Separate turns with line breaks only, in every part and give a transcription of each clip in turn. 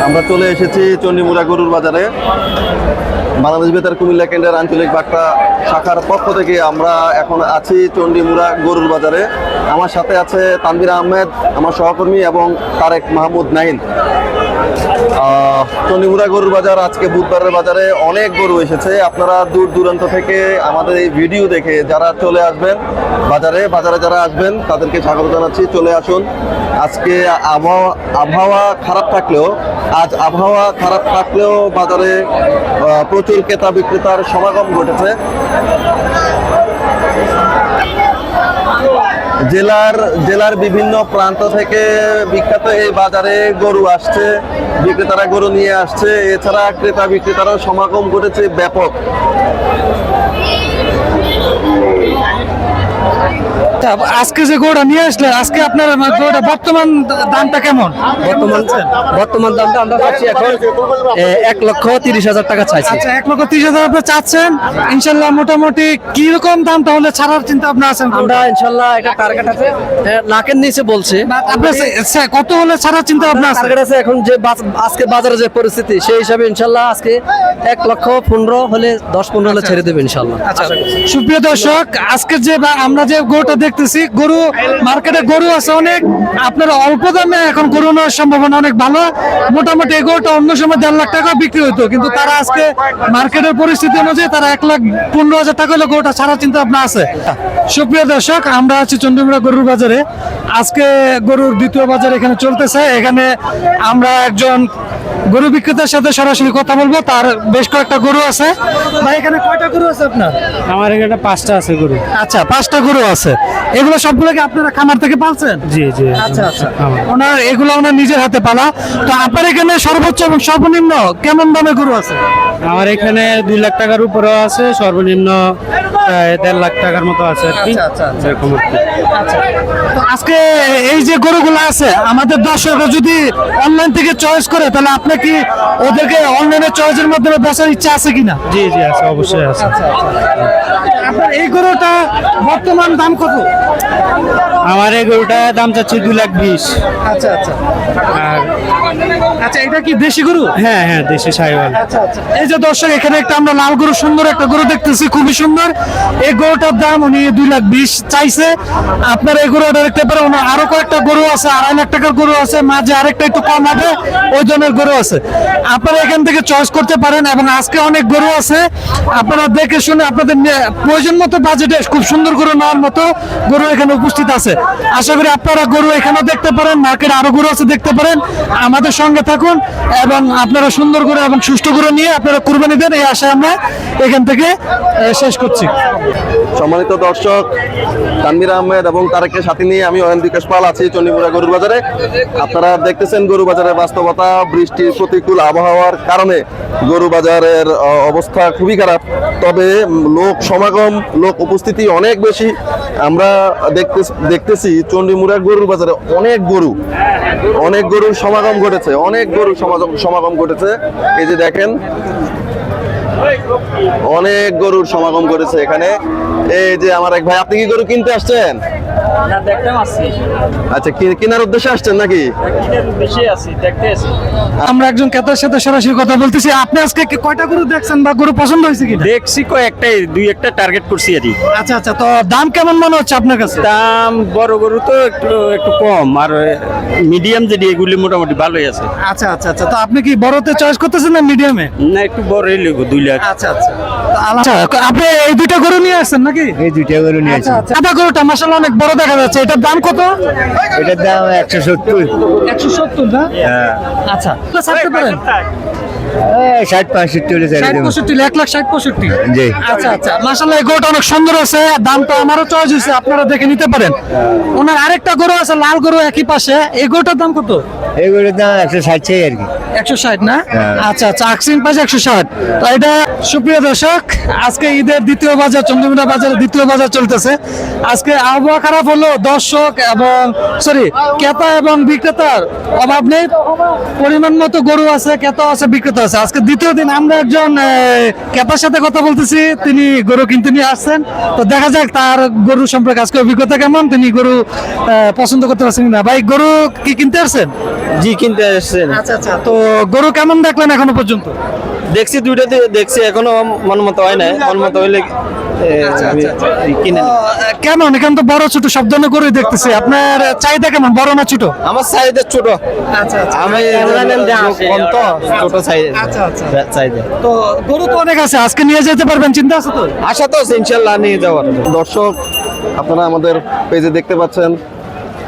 আমরা চলে এসেছি চণ্ডীমুড়া গরুর বাজারে। বাংলাদেশ বেতার কুমিল্লা কেন্দ্রের আঞ্চলিক বার্তা শাখার পক্ষ থেকে আমরা এখন আছি চণ্ডীমুড়া গরুর বাজারে। আমার সাথে আছে তানভীর আহমেদ, আমার সহকর্মী, এবং তারেক মাহমুদ নাহিন। চণ্ডীমুড়া গরুর বাজার আজকে বুধবারের বাজারে অনেক গরু এসেছে। আপনারা দূর দূরান্ত থেকে আমাদের এই ভিডিও দেখে যারা চলে আসবেন বাজারে যারা আসবেন তাদেরকে স্বাগত জানাচ্ছি। চলে আসুন। আজকে আবহাওয়া খারাপ থাকলেও বাজারে প্রচুর ক্রেতা বিক্রেতার সমাগম ঘটেছে। জেলার বিভিন্ন প্রান্ত থেকে বিখ্যাত এই বাজারে গরু আসছে, বিক্রেতারা গরু নিয়ে আসছে। এছাড়া ক্রেতা বিক্রেতারও সমাগম ঘটেছে ব্যাপক।
আজকে যে গরুটা নিয়ে আসলে, আজকে আপনার গরুটা বর্তমান দামটা কেমন?
বর্তমান দামটা আমরা পাচ্ছি এখন 1,30,000 টাকা চাইছি।
আচ্ছা, 1,30,000 আপনি চাচ্ছেন। ইনশাল্লাহ মোটামুটি কি রকম দামটা হলে ছাড়ার চিন্তা ভাবনা আছেন?
আমরা ইনশাল্লাহ একটা টার্গেট আছে, লাখের নিচে বলছে।
আপনার কত হলে ছাড়ার চিন্তা ভাবনা আছে?
টার্গেট আছে এখন যে আজকে বাজারে যে পরিস্থিতি সেই হিসাবে ইনশাল্লাহ আজকে 1,15,000 হলে 10-15 হলে ছেড়ে দেবে ইনশাল্লাহ।
আচ্ছা, সুপ্রিয় দর্শক, আজকে যে আমরা যে গরুটা দেখতেছি, গরু মার্কেটে গরু আছে অনেক। আপনার অল্প দামে এখন গরু নেওয়ার সম্ভাবনা অনেক ভালো। মোটামুটি এই গরুটা অন্য সময় 1.5 লাখ টাকা বিক্রি হতো, কিন্তু তারা আজকে মার্কেটের পরিস্থিতি অনুযায়ী তারা 1,15,000 টাকা হলে গরুটা ছাড়ার চিন্তা ভাবনা আছে। সুপ্রিয় দর্শক, আমরা আছি চণ্ডীমুড়া গরুর বাজারে। আজকে গরুর দ্বিতীয় বাজার এখানে চলতেছে। এখানে আমরা একজন গরু বিক্রেতার সাথে সরাসরি কথা বলবো। তার বেশ কয়েকটা গরু আছে। ভাই, এখানে কয়টা গরু আছে আপনার?
আমার এখানে 5টা আছে গরু।
আচ্ছা, 5টা গরু আছে। এগুলো সবগুলো কি আপনারা খামার থেকে পালছেন?
জি।
আচ্ছা, এগুলো ওনার নিজের হাতে পালা। তো আপনার এখানে সর্বোচ্চ এবং সর্বনিম্ন কেমন দামে গরু আছে?
আমার এখানে 2 লাখ টাকার উপরেও আছে, সর্বনিম্ন 1.5 লাখ টাকার মতো আছে আর কি। এরকম আর কি।
তো আজকে এই যে গরুগুলো আছে, আমাদের দর্শকরা যদি অনলাইন থেকে চয়েস করে, তাহলে আপনি কি ওদেরকে অনলাইনে চয়েসের মাধ্যমে বেচার ইচ্ছা আছে কিনা?
জি আছে, অবশ্যই আছে।
আপনার এই গরুটা বর্তমান দাম কত?
আমার এই গরুটা দাম চাচ্ছি 2,20,000।
আচ্ছা, এটা কি দেশি গরু?
হ্যাঁ, দেশি সাইওয়াল।
এই যে দর্শক, এখানে একটা আমরা লাল গরু, সুন্দর একটা গরু দেখতেছি, খুবই সুন্দর। এই গরুটার দাম উনি 2,20,000 চাইছে। আপনার এই গরুটা দেখতে পারেন। ওনার আরো কয়েকটা গরু আছে, 2.5 লাখ টাকার গরু আছে, মাঝে আরেকটা একটু কম হবে ওই জনের গরু আছে। আপনারা এখান থেকে চয়েস করতে পারেন। এবং আজকে অনেক গরু আছে, আপনারা দেখে শুনে আপনাদের প্রয়োজন মতো বাজেটে খুব সুন্দর গরু নেওয়ার মতো গরু এখানে উপস্থিত আছে। আশা করি আপনারা গরু এখানেও দেখতে পারেন, মার্কেটে আরো গরু আছে, দেখতে পারেন। আমাদের সঙ্গে থাকুন এবং আপনারা সুন্দর গরু এবং সুষ্ঠু গরু নিয়ে আপনারা কুরবানি দেন, এই আশায় আমরা এখান থেকে শেষ করছি।
সম্মানিত দর্শক, তানভীর আহমেদ এবং তারেকের সাথে নিয়ে আমি অয়ন বিকাশ পাল আছি চণ্ডীমুড়া গরুর বাজারে। আপনারা দেখতেছেন গরু বাজারের বাস্তবতা। বৃষ্টির প্রতিকূল আবহাওয়ার কারণে গরু বাজারের অবস্থা খুবই খারাপ। তবে লোক উপস্থিতি অনেক বেশি। আমরা দেখতেছি চণ্ডীমুড়া গরুর বাজারে অনেক গরুর সমাগম ঘটেছে। এই যে দেখেন, অনেক গরুর সমাগম ঘটেছে এখানে। এই যে আমার এক ভাই, আপনি কি গরু কিনতে আসছেন? আচ্ছা, কেনার উদ্দেশ্যে আসছেন নাকি?
আমরা একজন ক্রেতার সাথে সরাসরি কথা বলতেছি। আপনি আজকে কয়টা গরু দেখছেন বা গরু পছন্দ হয়েছে কি?
দেখছি কয়েকটাই, 2-1টা টার্গেট করছি আর কি।
আচ্ছা, তো দাম কেমন মনে হচ্ছে আপনার কাছে?
দাম বড় গরু তো একটু কম, আর মিডিয়াম যেটি এগুলি মোটামুটি ভালোই আছে।
আচ্ছা, তো আপনি কি বড়তে চয়েস করতেছেন না মিডিয়ামে?
না, একটু বড়ই লিখবো, 2 লাখ।
আচ্ছা, আপনি এই দুইটা গরু নিয়ে আসছেন নাকি?
এই 2টা গরু নিয়ে আসছি।
আচ্ছা, গরুটা মাশাআল্লাহ অনেক বড় দেখা যাচ্ছে। এটার দাম কত?
এটার দাম 170।
170 না?
হ্যাঁ।
আচ্ছা, ছাড়তে পারেন?
60-65 হলে ছেড়ে দেব।
1,65,000, 1,60,65।
জি।
আচ্ছা, মাশাআল্লাহ এই গরুটা অনেক সুন্দর আছে। দামটা আমারও চয়েস হয়েছে, আপনারা দেখে নিতে পারেন। ওনার আরেকটা গরু আছে, লাল গরু, একই পাশে। এই গরুটার দাম কত?
এই গরুর দাম 160 চাই আর কি।
160 না?
হ্যাঁ।
আচ্ছা, আকসিং পাশে 160। তো এটা সুপ্রিয় দর্শক, আজকে ঈদের দ্বিতীয় বাজার, চন্দ্রমুড়া বাজারের দ্বিতীয় বাজার চলতেছে। আজকে আবহাওয়া খারাপ হলো, দর্শক এবং ক্রেতা এবং বিক্রেতার অভাব নেই। পরিমাণ মতো গরু আছে, ক্রেতা আছে, বিক্রেতা আছে। আজকে দ্বিতীয় দিন আমরা একজন ক্রেতার সাথে কথা বলতেছি, তিনি গরু কিনতে নিয়ে আসছেন। তো দেখা যাক তার গরু সম্পর্কে আজকে অভিজ্ঞতা কেমন, তিনি গরু পছন্দ করতে পারছেন কিনা। ভাই, গরু কি কিনতে আসছেন?
জি, কিনতে আসছেন।
আচ্ছা, তো গরু কেমন দেখলেন এখনো পর্যন্ত?
দেখছি দুইটাতে দেখছি, এখনো মন মতো হয় নাই, মন মতো হইলে আমি কিনে নেব।
কেমন এখানে তো বড় ছোট সব ধরনের গরুই দেখতেছি, আপনার চাহিদা কেমন, বড় না ছোট?
আমার চাহিদা ছোট, আমি কম তো, ছোট চাহিদা।
তো গরু তো অনেক আছে, আজকে নিয়ে যেতে পারবেন, চিন্তা আছে তো?
আশা তো আছে ইনশাল্লাহ নিয়ে যাওয়ার।
দর্শক আপনারা আমাদের পেজে দেখতে পাচ্ছেন,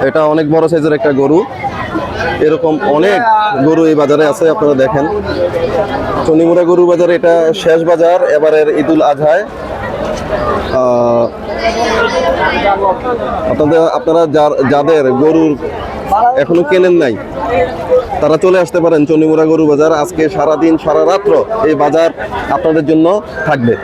এটা অনেক বড় সাইজের একটা গরু। এরকম অনেক গরু এই বাজারে আছে, আপনারা দেখেন। চন্ডিমুড়া গরু বাজারে এটা শেষ বাজার এবারের ঈদুল আজহায়। আপনারা যাদের গরুর এখনো কেনেন নাই, তারা চলে আসতে পারেন চন্ডিমুড়া গরু বাজার। আজকে সারাদিন সারা রাত্র এই বাজার আপনাদের জন্য থাকবে।